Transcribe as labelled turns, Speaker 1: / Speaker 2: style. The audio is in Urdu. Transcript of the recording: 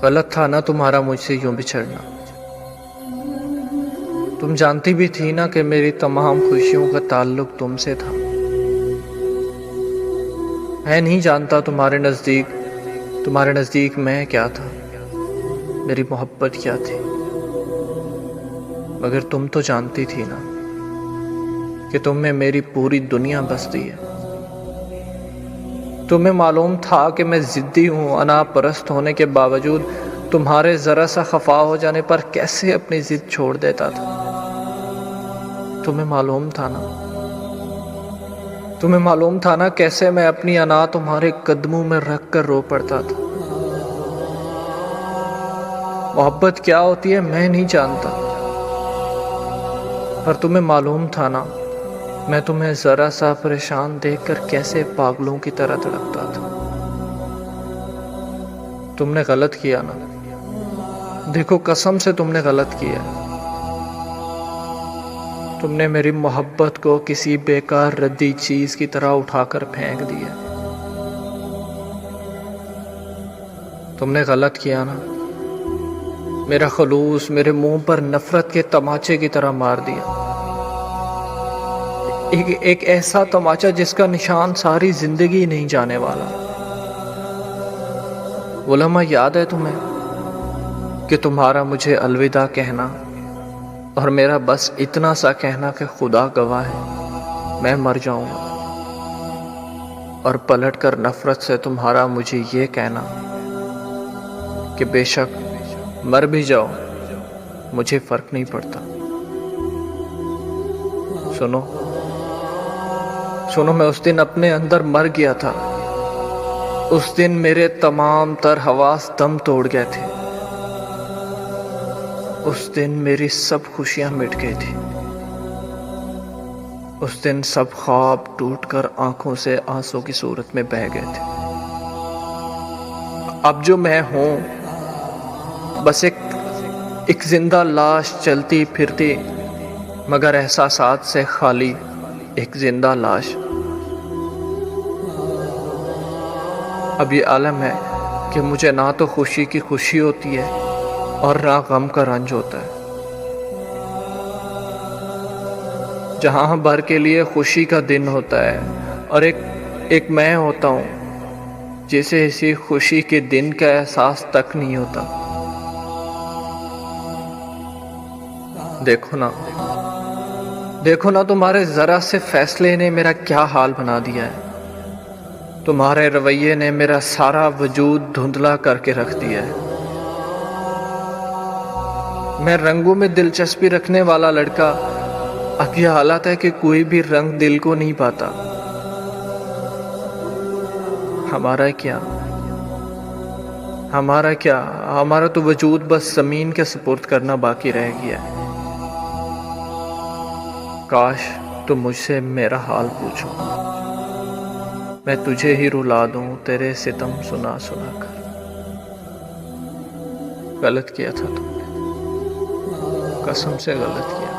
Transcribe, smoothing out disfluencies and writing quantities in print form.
Speaker 1: غلط تھا نا تمہارا مجھ سے یوں بچھڑنا. تم جانتی بھی تھی نا کہ میری تمام خوشیوں کا تعلق تم سے تھا. میں نہیں جانتا تمہارے نزدیک میں کیا تھا، میری محبت کیا تھی، مگر تم تو جانتی تھی نا کہ تم میں میری پوری دنیا بستی ہے. تمہیں معلوم تھا کہ میں ضدی ہوں، انا پرست ہونے کے باوجود تمہارے ذرا سا خفا ہو جانے پر کیسے اپنی ضد چھوڑ دیتا تھا. تمہیں معلوم تھا نا کیسے میں اپنی انا تمہارے قدموں میں رکھ کر رو پڑتا تھا. محبت کیا ہوتی ہے میں نہیں جانتا، پر تمہیں معلوم تھا نا میں تمہیں ذرا سا پریشان دیکھ کر کیسے پاگلوں کی طرح تڑپتا تھا. تم نے غلط کیا نا، دیکھو قسم سے تم نے غلط کیا. تم نے میری محبت کو کسی بیکار ردی چیز کی طرح اٹھا کر پھینک دیا. تم نے غلط کیا نا، میرا خلوص میرے منہ پر نفرت کے تماچے کی طرح مار دیا. ایک ایسا تماچا جس کا نشان ساری زندگی نہیں جانے والا. وہ لمحہ یاد ہے تمہیں کہ تمہارا مجھے الوداع کہنا اور میرا بس اتنا سا کہنا کہ خدا گواہ ہے میں مر جاؤں گا، اور پلٹ کر نفرت سے تمہارا مجھے یہ کہنا کہ بے شک مر بھی جاؤ مجھے فرق نہیں پڑتا. سنو میں اس دن اپنے اندر مر گیا تھا. اس دن میرے تمام تر حواس دم توڑ گئے تھے. اس دن میری سب خوشیاں مٹ گئی تھی. اس دن سب خواب ٹوٹ کر آنکھوں سے آنسوں کی صورت میں بہہ گئے تھے. اب جو میں ہوں بس ایک زندہ لاش، چلتی پھرتی مگر احساسات سے خالی ایک زندہ لاش. اب یہ عالم ہے کہ مجھے نہ تو خوشی کی خوشی ہوتی ہے اور نہ غم کا رنج ہوتا ہے. جہاں بھر کے لیے خوشی کا دن ہوتا ہے اور ایک میں ہوتا ہوں جسے اسی خوشی کے دن کا احساس تک نہیں ہوتا. دیکھو نا تمہارے ذرا سے فیصلے نے میرا کیا حال بنا دیا ہے. تمہارے رویے نے میرا سارا وجود دھندلا کر کے رکھ دیا ہے. میں رنگوں میں دلچسپی رکھنے والا لڑکا اب یہ حالت ہے کہ کوئی بھی رنگ دل کو نہیں پاتا. ہمارا کیا ہمارا تو وجود بس زمین کے سپرد کرنا باقی رہ گیا ہے. کاش تم مجھ سے میرا حال پوچھو، میں تجھے ہی رلا دوں تیرے ستم سنا کر. غلط کیا تھا تم نے، قسم سے غلط کیا.